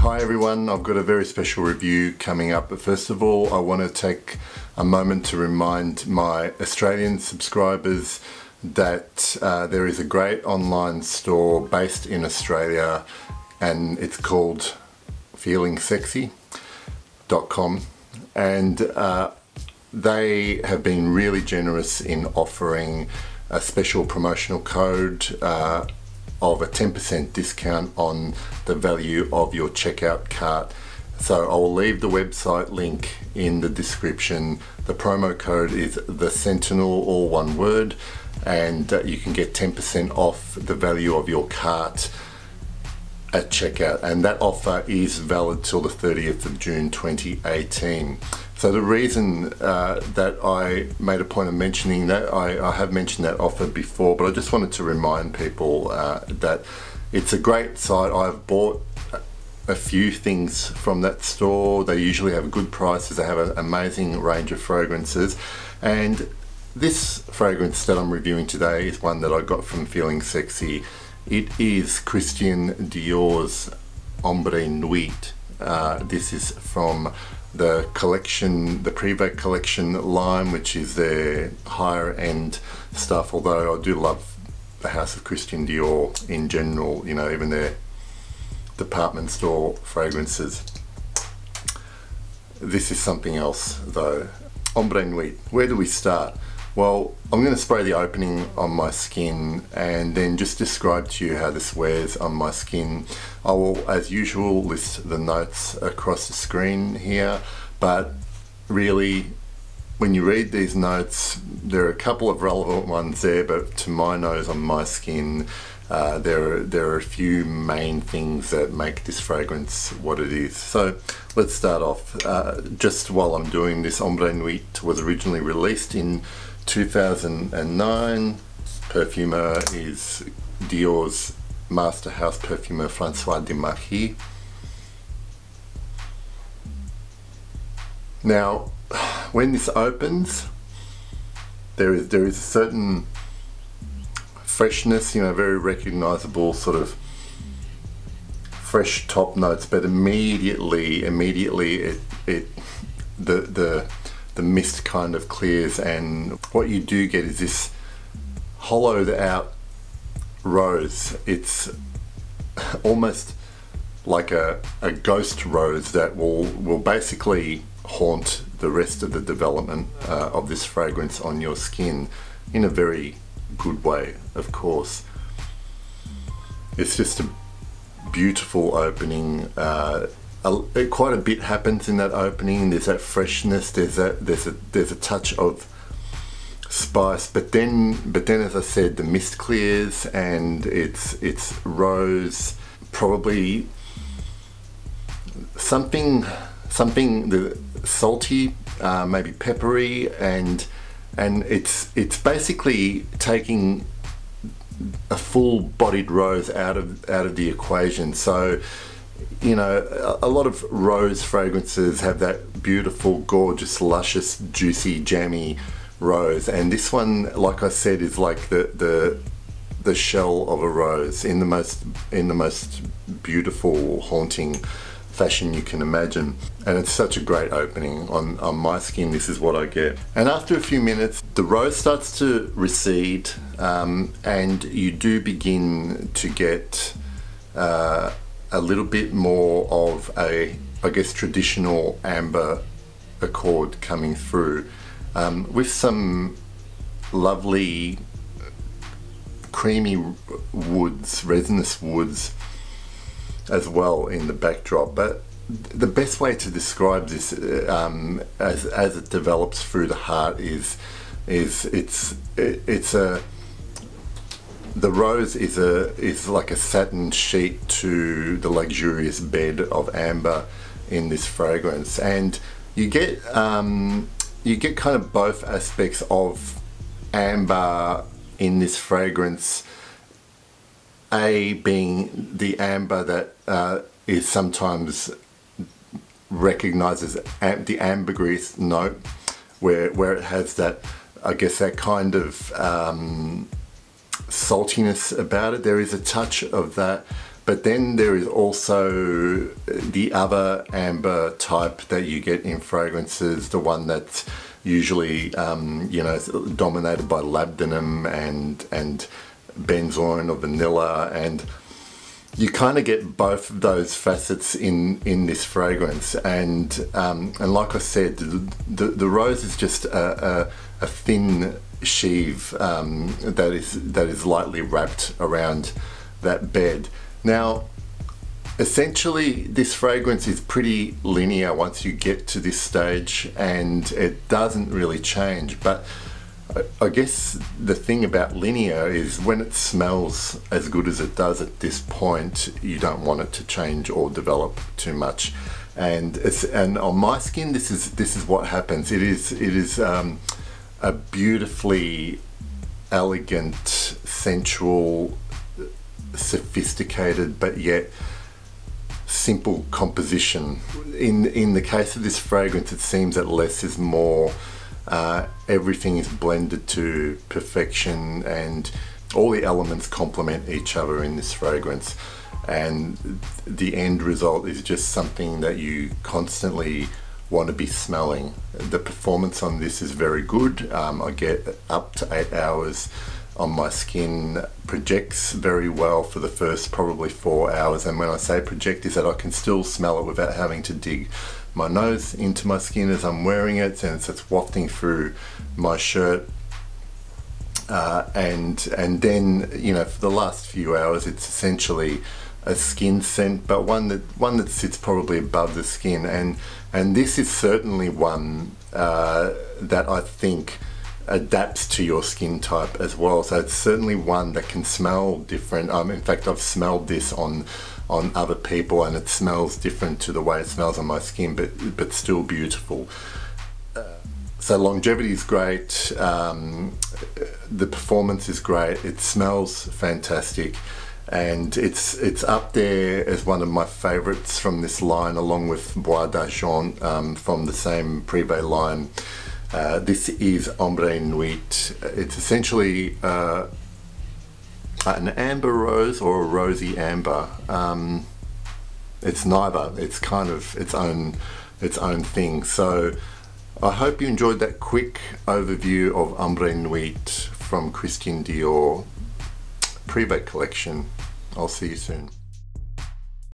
Hi everyone, I've got a very special review coming up, but first of all I want to take a moment to remind my Australian subscribers that there is a great online store based in Australia and it's called feelingsexy.com, and they have been really generous in offering a special promotional code of a 10% discount on the value of your checkout cart. So I will leave the website link in the description. The promo code is the Sentinel, all one word, and you can get 10% off the value of your cart at checkout, and that offer is valid till the 30th of June 2018. So the reason that I made a point of mentioning that, I have mentioned that offer before, but I just wanted to remind people that it's a great site. I've bought a few things from that store. They usually have good prices. They have an amazing range of fragrances, and this fragrance that I'm reviewing today is one that I got from Feeling Sexy. It is Christian Dior's Ombre Nuit. This is from the collection, the Privé collection line, which is their higher end stuff, although I do love the House of Christian Dior in general, you know, even their department store fragrances. This is something else though. Ombre Nuit, where do we start? Well, I'm going to spray the opening on my skin and then just describe to you how this wears on my skin. I will, as usual, list the notes across the screen here, but really, when you read these notes, there are a couple of relevant ones there, but to my nose on my skin, there are a few main things that make this fragrance what it is. So let's start off. Just while I'm doing this, Ombre Nuit was originally released in 2009. Perfumer is Dior's master house perfumer Francois Demary. Now, when this opens, there is a certain freshness, you know, very recognizable sort of fresh top notes, but immediately the mist kind of clears, and what you do get is this hollowed out rose. It's almost like a ghost rose that will basically haunt the rest of the development of this fragrance on your skin in a very good way, of course. It's just a beautiful opening. Quite a bit happens in that opening. There's that freshness, there's a touch of spice, but then as I said, the mist clears and it's rose, probably something salty, maybe peppery, and it's basically taking a full-bodied rose out of the equation. So, you know, a lot of rose fragrances have that beautiful, gorgeous, luscious, juicy, jammy rose, and this one, like I said, is like the shell of a rose in the most beautiful, haunting fashion you can imagine. And it's such a great opening on my skin. This is what I get, and after a few minutes the rose starts to recede, and you do begin to get a little bit more of a, I guess, traditional amber accord coming through, with some lovely creamy woods, resinous woods as well in the backdrop. But the best way to describe this as it develops through the heart is the rose is like a satin sheet to the luxurious bed of amber in this fragrance, and you get kind of both aspects of amber in this fragrance. A being the amber that is sometimes recognized as the ambergris note, where it has that, I guess, that kind of saltiness about it. There is a touch of that, But then there is also the other amber type that you get in fragrances, the one that's usually, dominated by labdanum and benzoin or vanilla, and you kind of get both of those facets in this fragrance. And like I said, the rose is just a thin sheave that is lightly wrapped around that bed. Now, essentially, this fragrance is pretty linear once you get to this stage, and it doesn't really change. But I guess the thing about linear is when it smells as good as it does at this point, you don't want it to change or develop too much. And on my skin, this is what happens. It is a beautifully elegant, sensual, sophisticated, but yet simple composition. In the case of this fragrance, it seems that less is more. Everything is blended to perfection, and all the elements complement each other in this fragrance, and the end result is just something that you constantly want to be smelling. The performance on this is very good. I get up to 8 hours on my skin, projects very well for the first probably 4 hours, and when I say project is that I can still smell it without having to dig my nose into my skin as I'm wearing it, and it's wafting through my shirt, and then for the last few hours it's essentially a skin scent, but one that sits probably above the skin, and this is certainly one that I think adapts to your skin type as well. So it's certainly one that can smell different. In fact, I've smelled this on other people, and it smells different to the way it smells on my skin, but still beautiful. So longevity is great, the performance is great, it smells fantastic, and it's up there as one of my favorites from this line, along with Bois d'Argent from the same Privé line. This is Ombre Nuit. It's essentially an amber rose or a rosy amber. It's neither. It's kind of its own thing. So I hope you enjoyed that quick overview of Ombre Nuit from Christian Dior Privé collection. I'll see you soon.